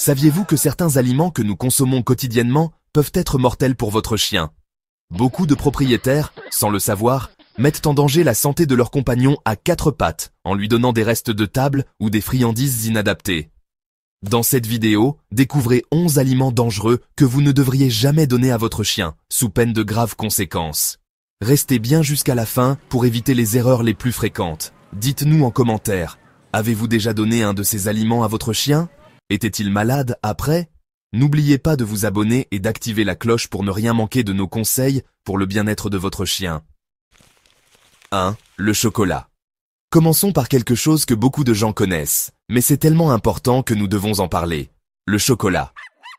Saviez-vous que certains aliments que nous consommons quotidiennement peuvent être mortels pour votre chien? Beaucoup de propriétaires, sans le savoir, mettent en danger la santé de leur compagnon à quatre pattes en lui donnant des restes de table ou des friandises inadaptées. Dans cette vidéo, découvrez 11 aliments dangereux que vous ne devriez jamais donner à votre chien, sous peine de graves conséquences. Restez bien jusqu'à la fin pour éviter les erreurs les plus fréquentes. Dites-nous en commentaire, avez-vous déjà donné un de ces aliments à votre chien? Était-il malade après? N'oubliez pas de vous abonner et d'activer la cloche pour ne rien manquer de nos conseils pour le bien-être de votre chien. 1. Le chocolat. Commençons par quelque chose que beaucoup de gens connaissent, mais c'est tellement important que nous devons en parler. Le chocolat.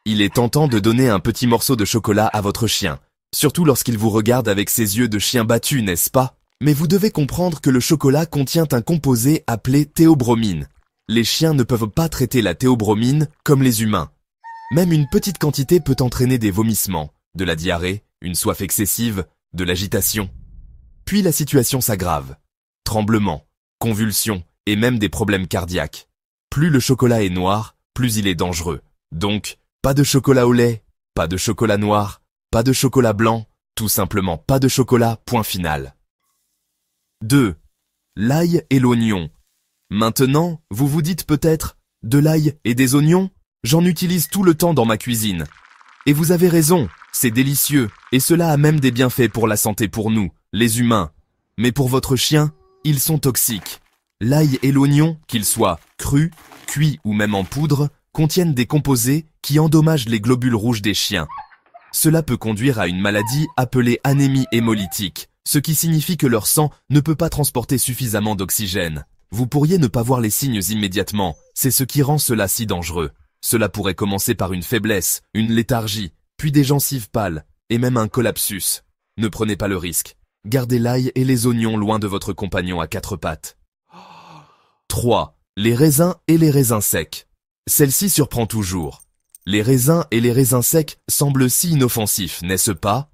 Il est tentant de donner un petit morceau de chocolat à votre chien, surtout lorsqu'il vous regarde avec ses yeux de chien battu, n'est-ce pas? Mais vous devez comprendre que le chocolat contient un composé appelé théobromine. Les chiens ne peuvent pas traiter la théobromine comme les humains. Même une petite quantité peut entraîner des vomissements, de la diarrhée, une soif excessive, de l'agitation. Puis la situation s'aggrave. Tremblements, convulsions et même des problèmes cardiaques. Plus le chocolat est noir, plus il est dangereux. Donc, pas de chocolat au lait, pas de chocolat noir, pas de chocolat blanc, tout simplement pas de chocolat, point final. 2. L'ail et l'oignon. Maintenant, vous vous dites peut-être, de l'ail et des oignons? J'en utilise tout le temps dans ma cuisine. Et vous avez raison, c'est délicieux, et cela a même des bienfaits pour la santé pour nous, les humains. Mais pour votre chien, ils sont toxiques. L'ail et l'oignon, qu'ils soient crus, cuits ou même en poudre, contiennent des composés qui endommagent les globules rouges des chiens. Cela peut conduire à une maladie appelée anémie hémolytique, ce qui signifie que leur sang ne peut pas transporter suffisamment d'oxygène. Vous pourriez ne pas voir les signes immédiatement, c'est ce qui rend cela si dangereux. Cela pourrait commencer par une faiblesse, une léthargie, puis des gencives pâles, et même un collapsus. Ne prenez pas le risque. Gardez l'ail et les oignons loin de votre compagnon à quatre pattes. 3. Les raisins et les raisins secs. Celle-ci surprend toujours. Les raisins et les raisins secs semblent si inoffensifs, n'est-ce pas?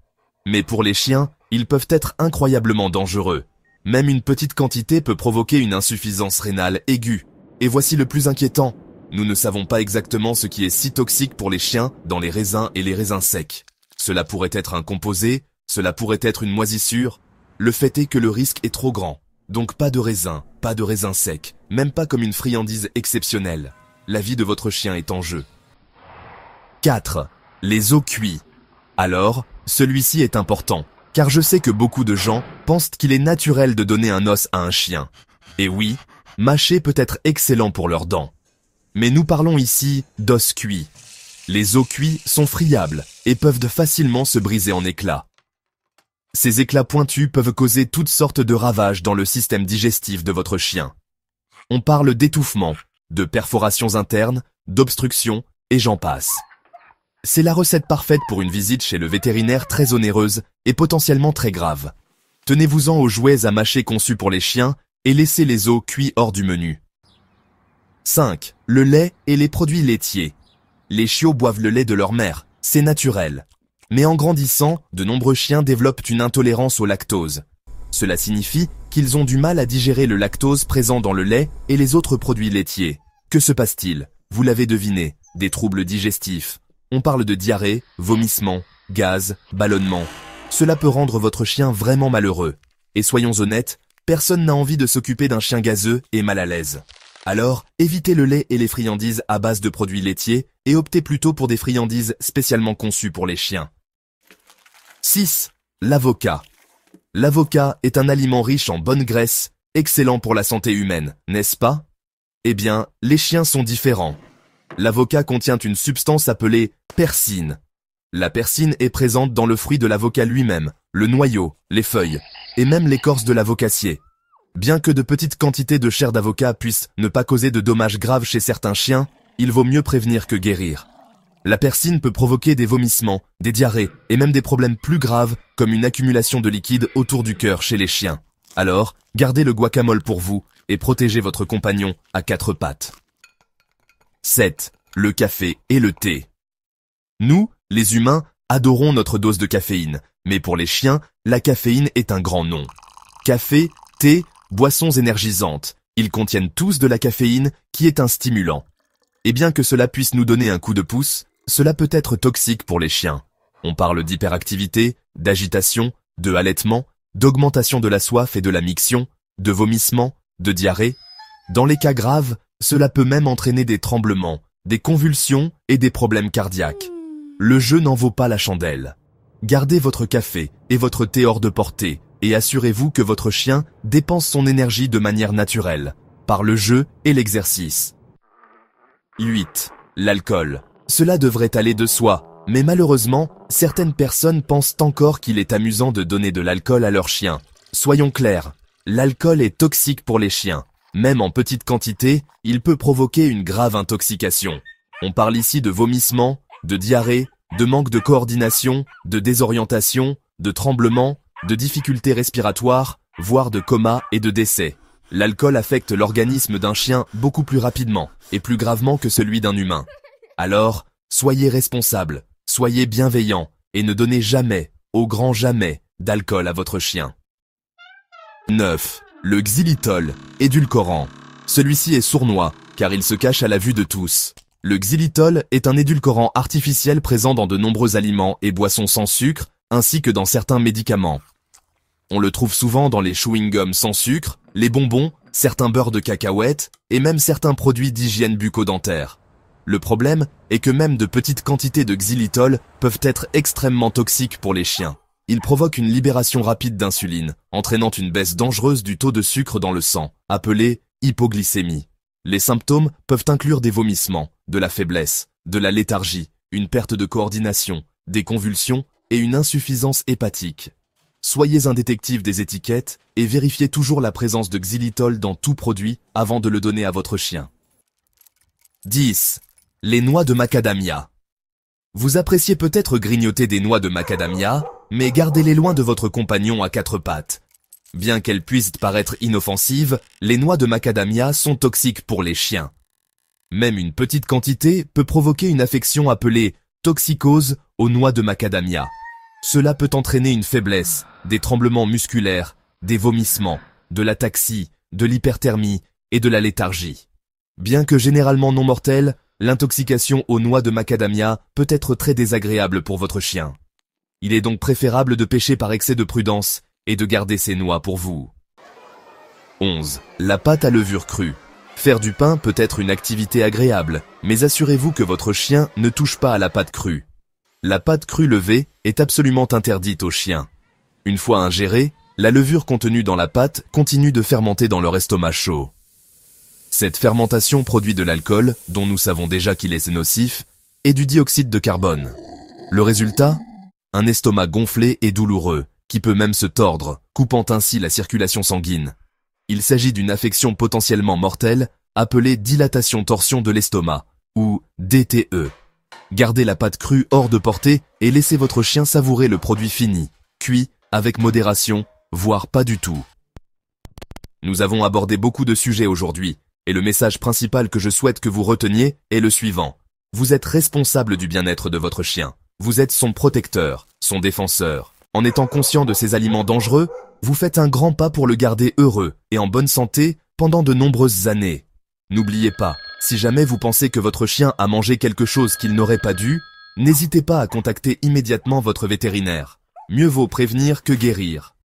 Mais pour les chiens, ils peuvent être incroyablement dangereux. Même une petite quantité peut provoquer une insuffisance rénale aiguë. Et voici le plus inquiétant. Nous ne savons pas exactement ce qui est si toxique pour les chiens dans les raisins et les raisins secs. Cela pourrait être un composé, cela pourrait être une moisissure. Le fait est que le risque est trop grand. Donc pas de raisins secs, même pas comme une friandise exceptionnelle. La vie de votre chien est en jeu. 4. Les os cuits. Alors, celui-ci est important, car je sais que beaucoup de gens pensent qu'il est naturel de donner un os à un chien. Et oui, mâcher peut être excellent pour leurs dents. Mais nous parlons ici d'os cuits. Les os cuits sont friables et peuvent facilement se briser en éclats. Ces éclats pointus peuvent causer toutes sortes de ravages dans le système digestif de votre chien. On parle d'étouffement, de perforations internes, d'obstruction et j'en passe. C'est la recette parfaite pour une visite chez le vétérinaire très onéreuse et potentiellement très grave. Tenez-vous-en aux jouets à mâcher conçus pour les chiens et laissez les os cuits hors du menu. 5. Le lait et les produits laitiers. Les chiots boivent le lait de leur mère, c'est naturel. Mais en grandissant, de nombreux chiens développent une intolérance au lactose. Cela signifie qu'ils ont du mal à digérer le lactose présent dans le lait et les autres produits laitiers. Que se passe-t-il? Vous l'avez deviné, des troubles digestifs. On parle de diarrhée, vomissements, gaz, ballonnement. Cela peut rendre votre chien vraiment malheureux. Et soyons honnêtes, personne n'a envie de s'occuper d'un chien gazeux et mal à l'aise. Alors, évitez le lait et les friandises à base de produits laitiers et optez plutôt pour des friandises spécialement conçues pour les chiens. 6. L'avocat. L'avocat est un aliment riche en bonne graisse, excellent pour la santé humaine, n'est-ce pas? Eh bien, les chiens sont différents. L'avocat contient une substance appelée persine. La persine est présente dans le fruit de l'avocat lui-même, le noyau, les feuilles, et même l'écorce de l'avocassier. Bien que de petites quantités de chair d'avocat puissent ne pas causer de dommages graves chez certains chiens, il vaut mieux prévenir que guérir. La persine peut provoquer des vomissements, des diarrhées et même des problèmes plus graves comme une accumulation de liquide autour du cœur chez les chiens. Alors, gardez le guacamole pour vous et protégez votre compagnon à quatre pattes. 7. Le café et le thé. Nous, les humains, adorons notre dose de caféine, mais pour les chiens, la caféine est un grand nom. Café, thé, boissons énergisantes, ils contiennent tous de la caféine qui est un stimulant. Et bien que cela puisse nous donner un coup de pouce, cela peut être toxique pour les chiens. On parle d'hyperactivité, d'agitation, de halètement, d'augmentation de la soif et de la miction, de vomissements, de diarrhée. Dans les cas graves, cela peut même entraîner des tremblements, des convulsions et des problèmes cardiaques. Le jeu n'en vaut pas la chandelle. Gardez votre café et votre thé hors de portée et assurez-vous que votre chien dépense son énergie de manière naturelle, par le jeu et l'exercice. 8. L'alcool. Cela devrait aller de soi, mais malheureusement, certaines personnes pensent encore qu'il est amusant de donner de l'alcool à leurs chiens. Soyons clairs, l'alcool est toxique pour les chiens. Même en petite quantité, il peut provoquer une grave intoxication. On parle ici de vomissements, de diarrhée, de manque de coordination, de désorientation, de tremblements, de difficultés respiratoires, voire de coma et de décès. L'alcool affecte l'organisme d'un chien beaucoup plus rapidement et plus gravement que celui d'un humain. Alors, soyez responsables, soyez bienveillants et ne donnez jamais, au grand jamais, d'alcool à votre chien. 9. Le xylitol, édulcorant. Celui-ci est sournois, car il se cache à la vue de tous. Le xylitol est un édulcorant artificiel présent dans de nombreux aliments et boissons sans sucre, ainsi que dans certains médicaments. On le trouve souvent dans les chewing-gums sans sucre, les bonbons, certains beurres de cacahuètes et même certains produits d'hygiène bucco-dentaire. Le problème est que même de petites quantités de xylitol peuvent être extrêmement toxiques pour les chiens. Il provoque une libération rapide d'insuline, entraînant une baisse dangereuse du taux de sucre dans le sang, appelée hypoglycémie. Les symptômes peuvent inclure des vomissements, de la faiblesse, de la léthargie, une perte de coordination, des convulsions et une insuffisance hépatique. Soyez un détective des étiquettes et vérifiez toujours la présence de xylitol dans tout produit avant de le donner à votre chien. 10. Les noix de macadamia. Vous appréciez peut-être grignoter des noix de macadamia, mais gardez-les loin de votre compagnon à quatre pattes. Bien qu'elles puissent paraître inoffensives, les noix de macadamia sont toxiques pour les chiens. Même une petite quantité peut provoquer une affection appelée toxicose aux noix de macadamia. Cela peut entraîner une faiblesse, des tremblements musculaires, des vomissements, de l'ataxie, de l'hyperthermie et de la léthargie. Bien que généralement non mortelle, l'intoxication aux noix de macadamia peut être très désagréable pour votre chien. Il est donc préférable de pêcher par excès de prudence et de garder ces noix pour vous. 11. La pâte à levure crue. Faire du pain peut être une activité agréable, mais assurez-vous que votre chien ne touche pas à la pâte crue. La pâte crue levée est absolument interdite aux chiens. Une fois ingérée, la levure contenue dans la pâte continue de fermenter dans leur estomac chaud. Cette fermentation produit de l'alcool, dont nous savons déjà qu'il est nocif, et du dioxyde de carbone. Le résultat ? Un estomac gonflé et douloureux, qui peut même se tordre, coupant ainsi la circulation sanguine. Il s'agit d'une affection potentiellement mortelle, appelée dilatation-torsion de l'estomac, ou DTE. Gardez la pâte crue hors de portée et laissez votre chien savourer le produit fini, cuit, avec modération, voire pas du tout. Nous avons abordé beaucoup de sujets aujourd'hui, et le message principal que je souhaite que vous reteniez est le suivant. Vous êtes responsable du bien-être de votre chien. Vous êtes son protecteur, son défenseur. En étant conscient de ces aliments dangereux, vous faites un grand pas pour le garder heureux et en bonne santé pendant de nombreuses années. N'oubliez pas, si jamais vous pensez que votre chien a mangé quelque chose qu'il n'aurait pas dû, n'hésitez pas à contacter immédiatement votre vétérinaire. Mieux vaut prévenir que guérir.